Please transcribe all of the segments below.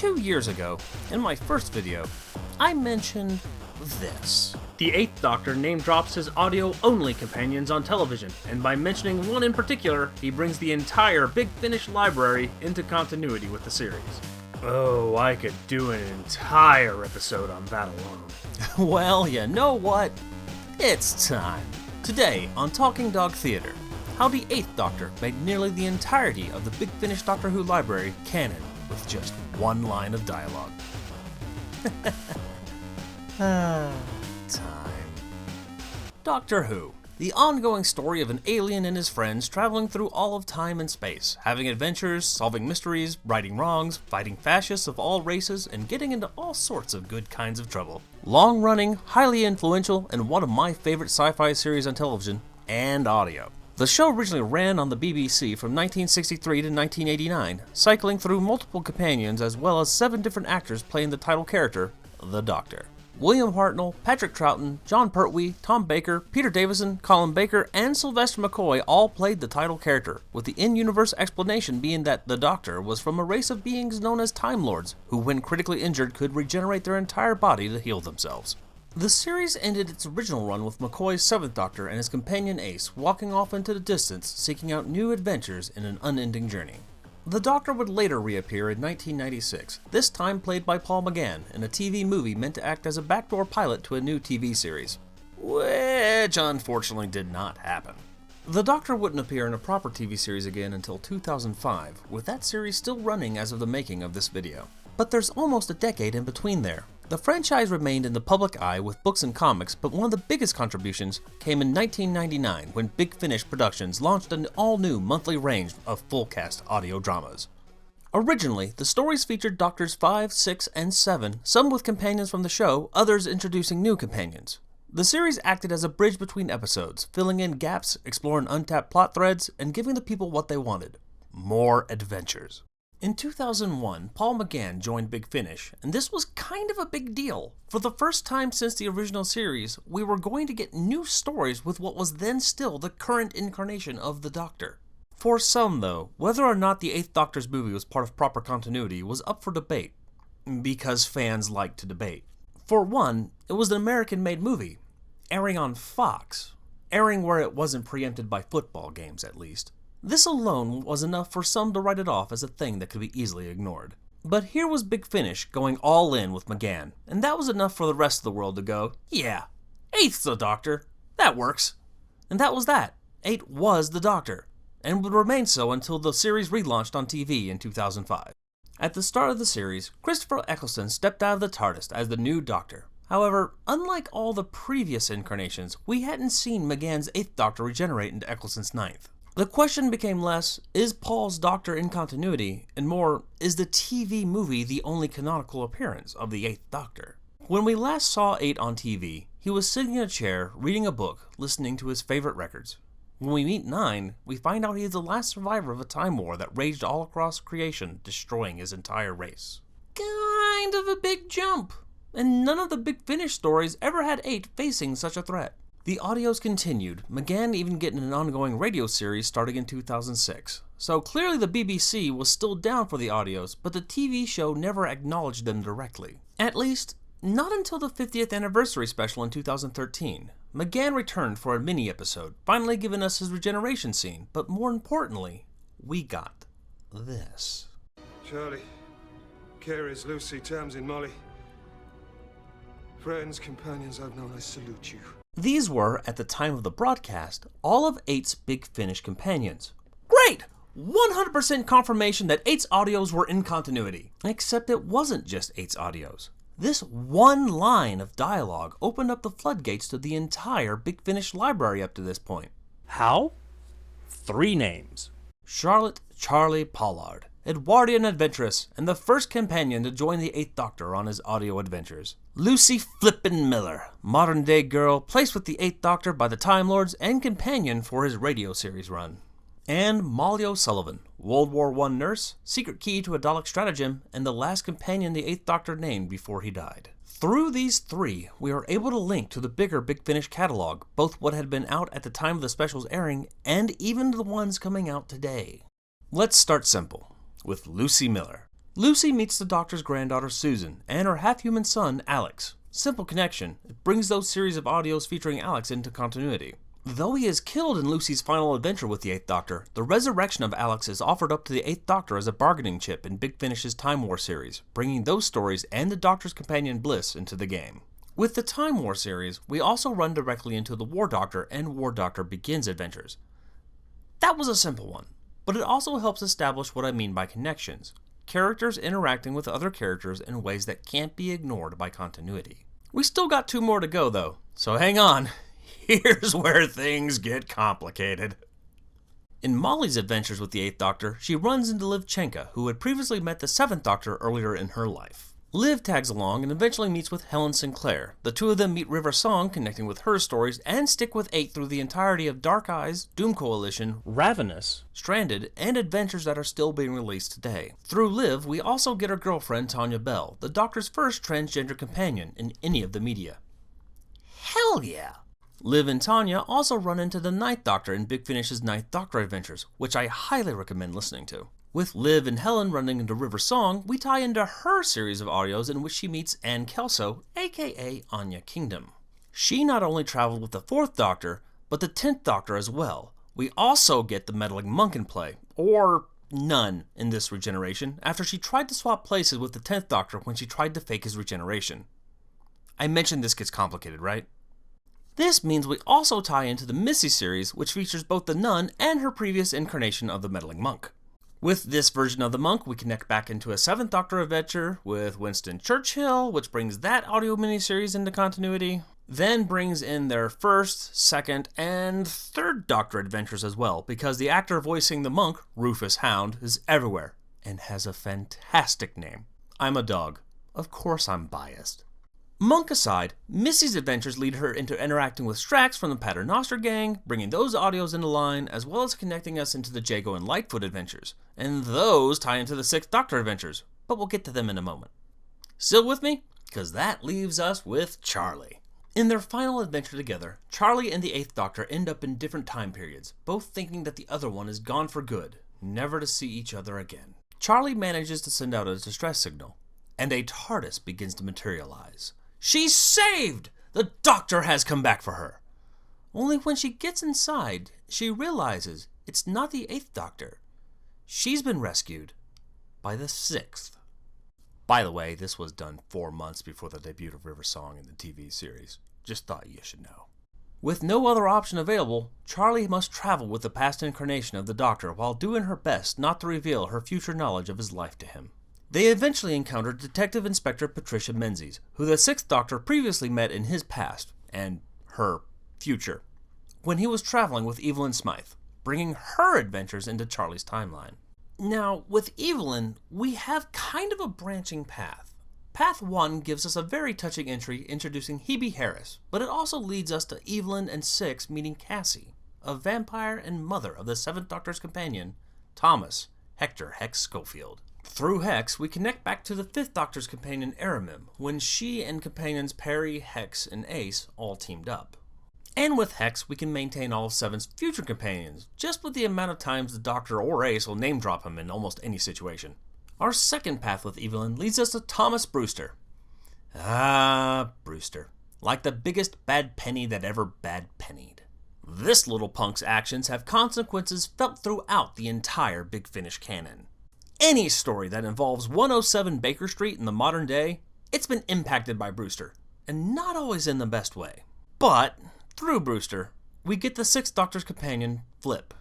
2 years ago, in my first video, I mentioned this. The Eighth Doctor name drops his audio-only companions on television, and by mentioning one in particular, he brings the entire Big Finish library into continuity with the series. Oh, I could do an entire episode on that alone. Well, you know what? It's time. Today on Talking Dog Theater, how the Eighth Doctor made nearly the entirety of the Big Finish Doctor Who library canon with just one line of dialogue. Time. Doctor Who, the ongoing story of an alien and his friends traveling through all of time and space, having adventures, solving mysteries, righting wrongs, fighting fascists of all races, and getting into all sorts of good kinds of trouble. Long-running, highly influential, and one of my favorite sci-fi series on television and audio. The show originally ran on the BBC from 1963 to 1989, cycling through multiple companions as well as 7 different actors playing the title character, the Doctor. William Hartnell, Patrick Troughton, Jon Pertwee, Tom Baker, Peter Davison, Colin Baker, and Sylvester McCoy all played the title character, with the in-universe explanation being that the Doctor was from a race of beings known as Time Lords, who when critically injured could regenerate their entire body to heal themselves. The series ended its original run with McCoy's 7th Doctor and his companion Ace walking off into the distance seeking out new adventures in an unending journey. The Doctor would later reappear in 1996, this time played by Paul McGann in a TV movie meant to act as a backdoor pilot to a new TV series, which unfortunately did not happen. The Doctor wouldn't appear in a proper TV series again until 2005, with that series still running as of the making of this video. But there's almost a decade in between there. The franchise remained in the public eye with books and comics, but one of the biggest contributions came in 1999 when Big Finish Productions launched an all-new monthly range of full-cast audio dramas. Originally, the stories featured Doctors 5, 6, and 7, some with companions from the show, others introducing new companions. The series acted as a bridge between episodes, filling in gaps, exploring untapped plot threads, and giving the people what they wanted: more adventures. In 2001, Paul McGann joined Big Finish, and this was kind of a big deal. For the first time since the original series, we were going to get new stories with what was then still the current incarnation of the Doctor. For some, though, whether or not the Eighth Doctor's movie was part of proper continuity was up for debate, because fans like to debate. For one, it was an American-made movie, airing on Fox, airing where it wasn't preempted by football games at least. This alone was enough for some to write it off as a thing that could be easily ignored. But here was Big Finish going all in with McGann, and that was enough for the rest of the world to go, yeah, Eighth's the Doctor, that works. And that was that. Eight was the Doctor, and would remain so until the series relaunched on TV in 2005. At the start of the series, Christopher Eccleston stepped out of the TARDIS as the new Doctor. However, unlike all the previous incarnations, we hadn't seen McGann's 8th Doctor regenerate into Eccleston's 9th. The question became less, is Paul's Doctor in continuity, and more, is the TV movie the only canonical appearance of the 8th Doctor? When we last saw 8 on TV, he was sitting in a chair, reading a book, listening to his favorite records. When we meet 9, we find out he is the last survivor of a time war that raged all across creation, destroying his entire race. Kind of a big jump, and none of the Big Finish stories ever had 8 facing such a threat. The audios continued, McGann even getting an ongoing radio series starting in 2006. So clearly the BBC was still down for the audios, but the TV show never acknowledged them directly. At least, not until the 50th anniversary special in 2013. McGann returned for a mini-episode, finally giving us his regeneration scene, but more importantly, we got this. Charlie, Carers, Lucy, Tamsin, Molly. Friends, companions I've known, I salute you. These were, at the time of the broadcast, all of 8's Big Finish companions. Great! 100% confirmation that 8's audios were in continuity. Except it wasn't just 8's audios. This one line of dialogue opened up the floodgates to the entire Big Finish library up to this point. How? 3 names. Charlotte Charlie Pollard, Edwardian adventuress, and the first companion to join the 8th Doctor on his audio adventures. Lucy Flippin Miller, modern-day girl, placed with the 8th Doctor by the Time Lords and companion for his radio series run. And Molly O'Sullivan, World War I nurse, secret key to a Dalek stratagem, and the last companion the 8th Doctor named before he died. Through these 3, we are able to link to the bigger Big Finish catalog, both what had been out at the time of the specials airing, and even the ones coming out today. Let's start simple, with Lucy Miller. Lucy meets the Doctor's granddaughter Susan and her half-human son Alex. Simple connection. It brings those series of audios featuring Alex into continuity. Though he is killed in Lucy's final adventure with the Eighth Doctor, the resurrection of Alex is offered up to the Eighth Doctor as a bargaining chip in Big Finish's Time War series, bringing those stories and the Doctor's companion Bliss into the game. With the Time War series, we also run directly into the War Doctor and War Doctor Begins adventures. That was a simple one, but it also helps establish what I mean by connections. Characters interacting with other characters in ways that can't be ignored by continuity. We still got 2 more to go though, so hang on. Here's where things get complicated. In Molly's adventures with the Eighth Doctor, she runs into Liv Chenka, who had previously met the Seventh Doctor earlier in her life. Liv tags along and eventually meets with Helen Sinclair. The two of them meet River Song, connecting with her stories, and stick with 8 through the entirety of Dark Eyes, Doom Coalition, Ravenous, Stranded, and adventures that are still being released today. Through Liv, we also get her girlfriend Tanya Bell, the Doctor's first transgender companion in any of the media. Hell yeah! Liv and Tanya also run into the Ninth Doctor in Big Finish's Ninth Doctor adventures, which I highly recommend listening to. With Liv and Helen running into River Song, we tie into her series of audios in which she meets Ann Kelso, aka Anya Kingdom. She not only traveled with the 4th Doctor, but the 10th Doctor as well. We also get the meddling monk in play, or none in this regeneration, after she tried to swap places with the 10th Doctor when she tried to fake his regeneration. I mentioned this gets complicated, right? This means we also tie into the Missy series, which features both the nun and her previous incarnation of the meddling monk. With this version of the monk, we connect back into a 7th Doctor adventure with Winston Churchill, which brings that audio miniseries into continuity, then brings in their 1st, 2nd, and 3rd Doctor adventures as well, because the actor voicing the monk, Rufus Hound, is everywhere, and has a fantastic name. I'm a dog. Of course I'm biased. Monk aside, Missy's adventures lead her into interacting with Strax from the Paternoster Gang, bringing those audios into line, as well as connecting us into the Jago and Lightfoot adventures. And those tie into the 6th Doctor adventures, but we'll get to them in a moment. Still with me? Because that leaves us with Charlie. In their final adventure together, Charlie and the 8th Doctor end up in different time periods, both thinking that the other one is gone for good, never to see each other again. Charlie manages to send out a distress signal, and a TARDIS begins to materialize. She's saved! The Doctor has come back for her. Only when she gets inside, she realizes it's not the 8th Doctor. She's been rescued by the 6th. By the way, this was done 4 months before the debut of River Song in the TV series. Just thought you should know. With no other option available, Charlie must travel with the past incarnation of the Doctor while doing her best not to reveal her future knowledge of his life to him. They eventually encountered Detective Inspector Patricia Menzies, who the 6th Doctor previously met in his past, and her future, when he was traveling with Evelyn Smythe, bringing her adventures into Charlie's timeline. Now, with Evelyn, we have kind of a branching path. Path 1 gives us a very touching entry introducing Hebe Harris, but it also leads us to Evelyn and 6 meeting Cassie, a vampire and mother of the 7th Doctor's companion, Thomas Hector Hex Schofield. Through Hex, we connect back to the 5th Doctor's companion Aramim, when she and companions Perry, Hex, and Ace all teamed up. And with Hex, we can maintain all of 7's future companions, just with the amount of times the Doctor or Ace will name drop him in almost any situation. Our second path with Evelyn leads us to Thomas Brewster. Ah, Brewster. Like the biggest bad penny that ever bad pennied. This little punk's actions have consequences felt throughout the entire Big Finish canon. Any story that involves 107 Baker Street in the modern day, it's been impacted by Brewster, and not always in the best way. But, through Brewster, we get the 6th Doctor's companion, Flip,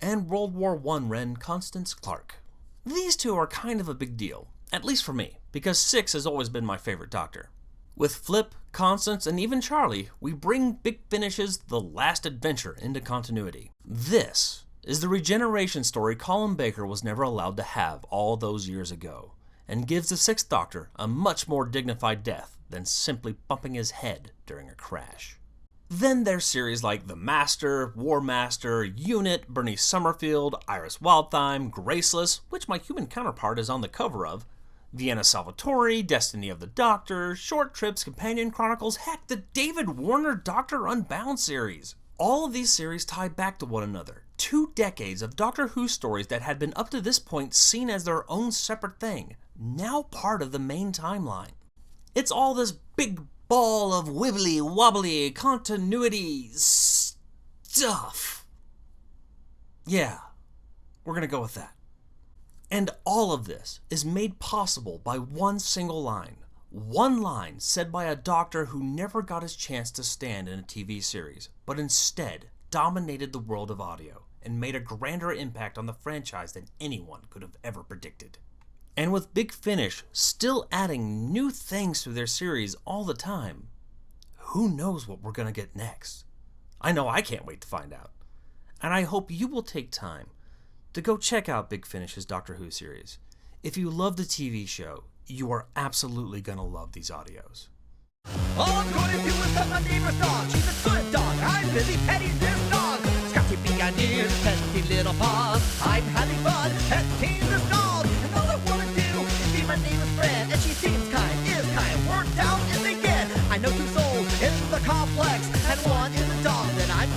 and World War I Wren Constance Clark. These two are kind of a big deal, at least for me, because 6 has always been my favorite Doctor. With Flip, Constance, and even Charlie, we bring Big Finish's The Last Adventure into continuity. This is the regeneration story Colin Baker was never allowed to have all those years ago, and gives the 6th Doctor a much more dignified death than simply bumping his head during a crash. Then there's series like The Master, War Master, Unit, Bernice Summerfield, Iris Wildthyme, Graceless, which my human counterpart is on the cover of, Vienna Salvatore, Destiny of the Doctor, Short Trips, Companion Chronicles, heck, the David Warner Doctor Unbound series. All of these series tie back to one another, 2 decades of Doctor Who stories that had been up to this point seen as their own separate thing, now part of the main timeline. It's all this big ball of wibbly wobbly continuity stuff. Yeah, we're gonna go with that. And all of this is made possible by one single line. One line said by a doctor who never got his chance to stand in a TV series, but instead dominated the world of audio and made a grander impact on the franchise than anyone could have ever predicted. And with Big Finish still adding new things to their series all the time, who knows what we're gonna get next? I know I can't wait to find out. And I hope you will take time to go check out Big Finish's Doctor Who series. If you love the TV show, you are absolutely gonna love these audios. All I'm going to do is pet my neighbor's dog. She's a good dog. I'm busy petting this dog. Scratchy big ideas, petty little paws. I'm having fun petting this dog. And all I want to do is be my neighbor's friend. And she seems kind, is kind, worked out in the end. I know 2 souls in the complex, and one is a dog that I'm